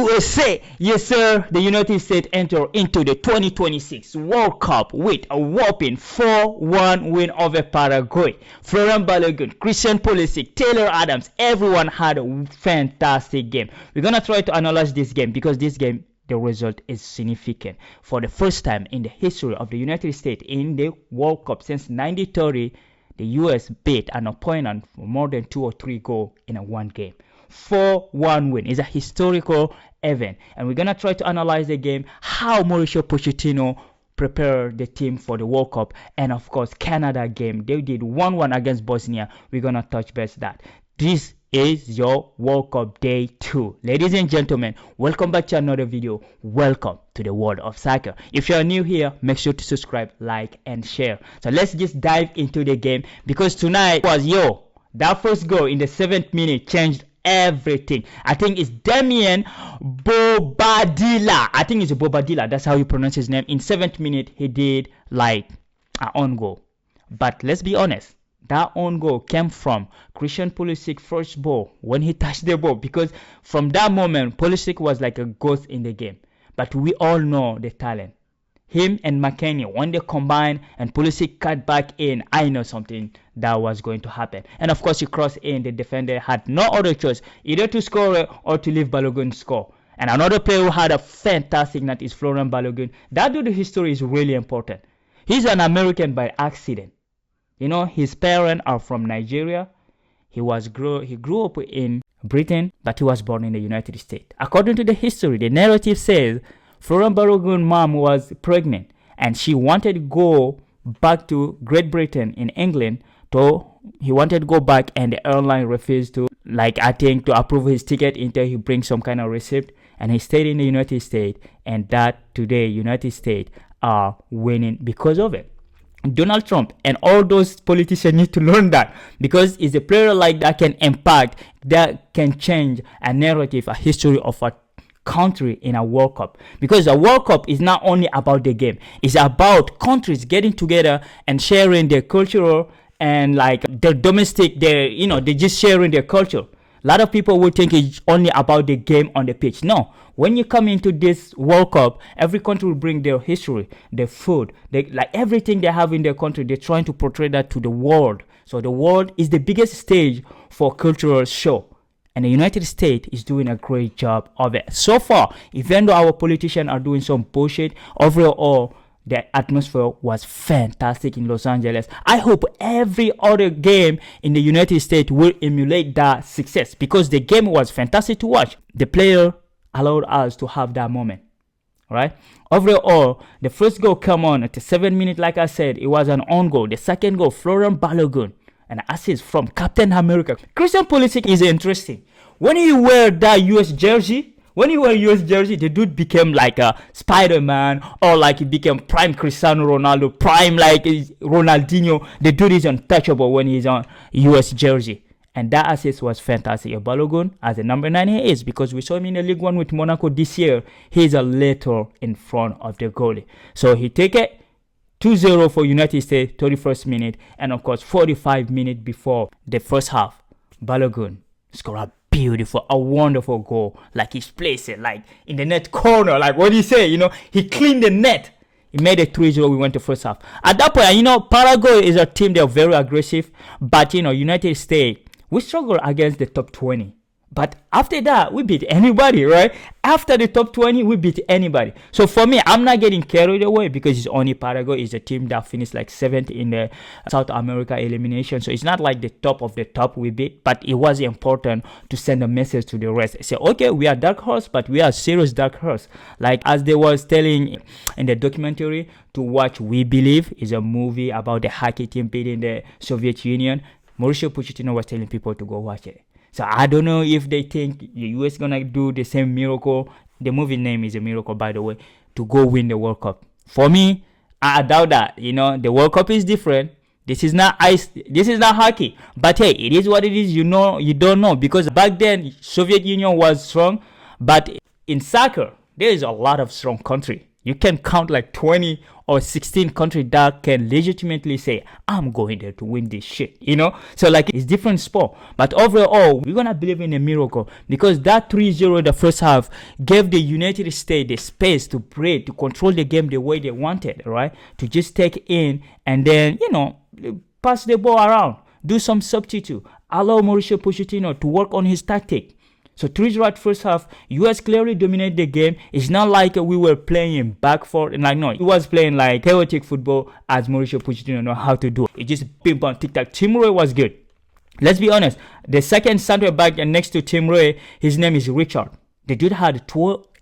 USA, yes sir, the United States enter into the 2026 World Cup with a whopping 4-1 win over Paraguay. Folarin Balogun, Christian Pulisic, Taylor Adams, everyone had a fantastic game. We're gonna try to analyze this game because this game, the result is significant. For the first time in the history of the United States in the World Cup since 1930, the US beat an opponent for more than 2 or 3 goals in a one game. 4-1 win is a historical event, and we're gonna try to analyze the game, how Mauricio Pochettino prepared the team for the World Cup, and of course Canada game. They did 1-1 against Bosnia. We're gonna touch base that. This is your World Cup Day 2. Ladies and gentlemen, welcome back to another video. Welcome to the world of soccer. If you're new here, make sure to subscribe, like, and share. So let's just dive into the game, because tonight was that first goal in the 7th minute changed everything. I think it's Damien Bobadilla. I think it's Bobadilla. That's how you pronounce his name. In 7th minute, he did like an own goal. But let's be honest, that own goal came from Christian Pulisic first ball when he touched the ball, because from that moment, Pulisic was like a ghost in the game. But we all know the talent. Him and McKennie, when they combined and Pulisic cut back in, I know something that was going to happen. And of course, he crossed in. The defender had no other choice, either to score or to leave Balogun score. And another player who had a fantastic night is Folarin Balogun. That dude, history is really important. He's an American by accident. You know, his parents are from Nigeria. He grew up in Britain, but he was born in the United States. According to the history, the narrative says Folarin Balogun's mom was pregnant and she wanted to go back to Great Britain in England. So he wanted to go back and the airline refused to, to approve his ticket until he brings some kind of receipt. And he stayed in the United States, and that today United States are winning because of it. Donald Trump and all those politicians need to learn that, because it's a player like that can impact, that can change a narrative, a history of a country in a World Cup. Because a World Cup is not only about the game, it's about countries getting together and sharing their cultural and like their domestic, they just sharing their culture. A lot of people will think it's only about the game on the pitch. No, when you come into this World Cup, every country will bring their history, their food, everything they have in their country. They're trying to portray that to the world. So the world is the biggest stage for cultural show. And the United States is doing a great job of it. So far, even though our politicians are doing some bullshit, overall, the atmosphere was fantastic in Los Angeles. I hope every other game in the United States will emulate that success, because the game was fantastic to watch. The player allowed us to have that moment, right? Overall, the first goal came on at the 7th minute. Like I said, it was an own goal. The second goal, Folarin Balogun, an assist from Captain America. Christian Pulisic is interesting. When you wear that US jersey, the dude became like a Spider-Man, or like he became prime Cristiano Ronaldo, prime like Ronaldinho. The dude is untouchable when he's on US jersey. And that assist was fantastic. Balogun, as a number 9 he is, because we saw him in the League 1 with Monaco this year. He's a little in front of the goalie. So he take it 2-0 for United States, 31st minute. And of course, 45 minutes before the first half, Balogun scored a wonderful goal. Like he's placed it like in the net corner. Like what do you say? He cleaned the net. He made it 3-0. We went to first half. At that point, Paraguay is a team. They're very aggressive. But, United States, we struggle against the top 20. But after that, we beat anybody, right? After the top 20, we beat anybody. So for me, I'm not getting carried away, because it's only Paraguay. It's a team that finished like 7th in the South America elimination. So it's not like the top of the top we beat. But it was important to send a message to the rest. Say, okay, we are dark horse, but we are serious dark horse. Like as they was telling in the documentary, to watch We Believe is a movie about the hockey team beating the Soviet Union. Mauricio Pochettino was telling people to go watch it. So I don't know if they think the US gonna do the same miracle. The movie name is a miracle, by the way, to go win the World Cup. For me, I doubt that. The World Cup is different. This is not ice. This is not hockey. But hey, it is what it is. You don't know, because back then Soviet Union was strong, but in soccer there is a lot of strong country. You can count like 20 or 16 countries that can legitimately say, I'm going there to win this shit, So like it's different sport. But overall, we're going to believe in a miracle because that 3-0 in the first half gave the United States the space to breathe, to control the game the way they wanted, right? To just take in and then, pass the ball around, do some substitute, allow Mauricio Pochettino to work on his tactic. So 3-0 at first half, US clearly dominated the game. It's not like we were playing back for, like no, it was playing like chaotic football as Mauricio Pochettino know how to do. It just ping pong tic tac. Tim Roy was good. Let's be honest. The second center back next to Tim Roy, his name is Richard. The dude had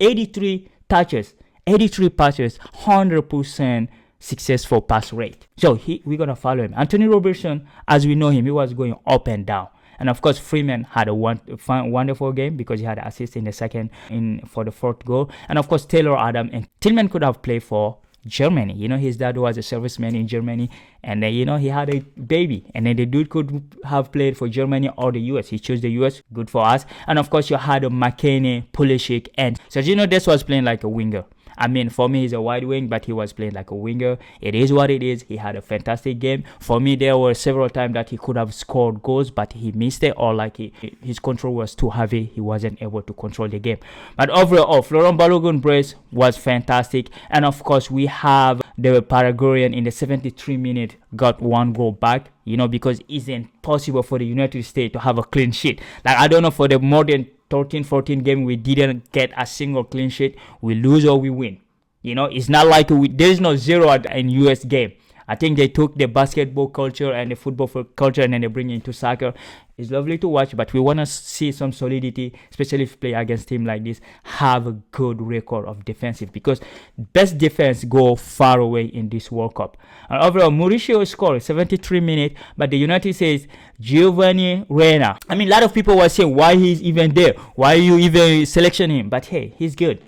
83 touches, 83 passes, 100% successful pass rate. So we're gonna follow him. Anthony Robertson, as we know him, he was going up and down. And of course, Freeman had a wonderful game because he had an assist in the second for the fourth goal. And of course, Taylor Adam and Tillman could have played for Germany. His dad was a serviceman in Germany, and then he had a baby. And then the dude could have played for Germany or the US. He chose the US. Good for us. And of course, you had McKennie, Pulisic, and Sergio Dest was playing like a winger. I mean, for me, he's a wide wing, but he was playing like a winger. It is what it is. He had a fantastic game. For me, there were several times that he could have scored goals, but he missed it, or like his control was too heavy. He wasn't able to control the game. But overall, Folarin Balogun brace was fantastic. And of course, we have the Paraguayan in the 73-minute got one goal back, because it's impossible for the United States to have a clean sheet. Like, I don't know, for the more than 13-14 game, we didn't get a single clean sheet. We lose or we win. It's not like there's no zero in US game. I think they took the basketball culture and the football culture and then they bring it into soccer. It's lovely to watch, but we want to see some solidity, especially if you play against team like this, have a good record of defensive, because best defense go far away in this World Cup. And overall, Mauricio scored 73 minutes, but the United States, Giovanni Reina. I mean, a lot of people were saying, why he's even there? Why you even selection him? But hey, he's good.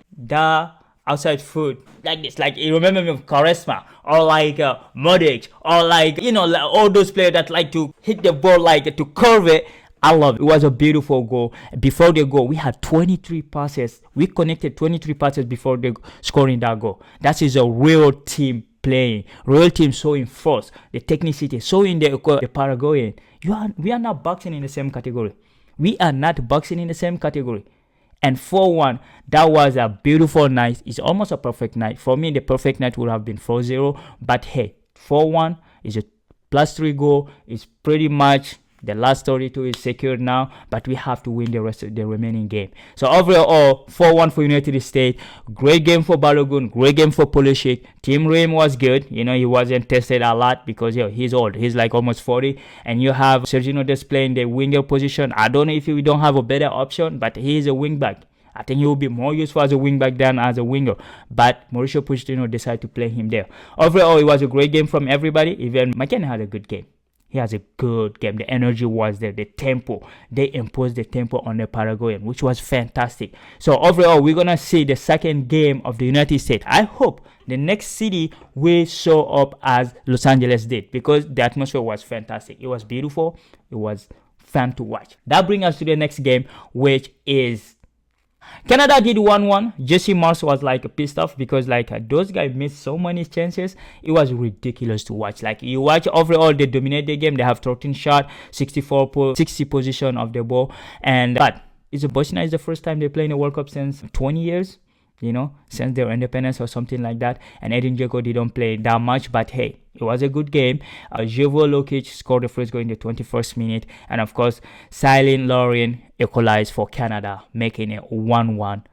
Outside foot like this, like you remember me of Quaresma or like Modric or like all those players that like to hit the ball like to curve it. I love it. It was a beautiful goal. Before the goal, we had 23 passes. We connected 23 passes before the scoring that goal. That is a real team playing, real team showing force, the technicity, showing the Paraguayan. We are not boxing in the same category. We are not boxing in the same category. And 4-1, that was a beautiful night. It's almost a perfect night. For me, the perfect night would have been 4-0. But hey, 4-1 is a +3 goal. It's pretty much the last 32 is secured now. But we have to win the rest of the remaining game. So overall, 4-1 for United States. Great game for Balogun. Great game for Pulisic. Team Ream was good. He wasn't tested a lot because he's old. He's like almost 40. And you have Sergio Dest playing the winger position. I don't know if we don't have a better option, but he's a wing back. I think he will be more useful as a wing back than as a winger. But Mauricio Pochettino decided to play him there. Overall, it was a great game from everybody. Even McKennie had a good game. He has a good game. The energy was there. The tempo. They imposed the tempo on the Paraguayan, which was fantastic. So overall, we're going to see the second game of the United States. I hope the next city will show up as Los Angeles did, because the atmosphere was fantastic. It was beautiful. It was fun to watch. That brings us to the next game, which is Canada did 1-1. Jesse Marsh was like pissed off because like those guys missed so many chances. It was ridiculous to watch. Like you watch overall, they dominate the game. They have 13 shots, 60 position of the ball. But Bosnia is the first time they play in the World Cup since 20 years. Since their independence or something like that. And Edin Dzeko didn't play that much, but hey, it was a good game. Jovo Lukic scored the first goal in the 21st minute. And of course, Silent Lauren equalized for Canada, making it 1-1.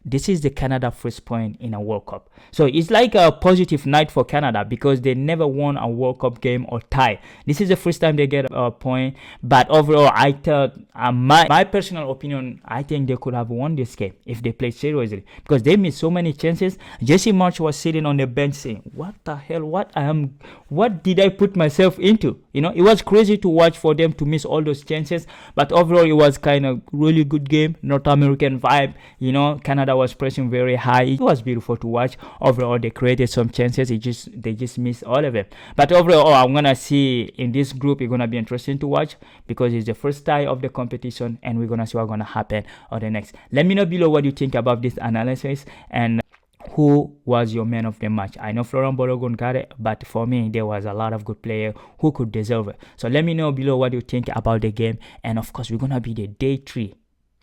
This is the Canada first point in a World Cup. So it's like a positive night for Canada because they never won a World Cup game or tie. This is the first time they get a point. But overall, I thought, my personal opinion, I think they could have won this game if they played seriously because they missed so many chances. Jesse Marsh was sitting on the bench saying, what the hell, what did I put myself into? It was crazy to watch for them to miss all those chances. But overall, it was kind of really good game, North American vibe. Canada was pressing very high. It was beautiful to watch. Overall, they created some chances. They just missed all of it. But overall, I'm gonna see in this group, it's gonna be interesting to watch because it's the first tie of the competition, and we're gonna see what's gonna happen on the next. Let me know below what you think about this analysis, and who was your man of the match? I know Folarin Balogun got it, but for me, there was a lot of good players who could deserve it. So let me know below what you think about the game. And of course, we're going to be the day 3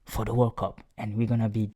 for the World Cup. And we're going to be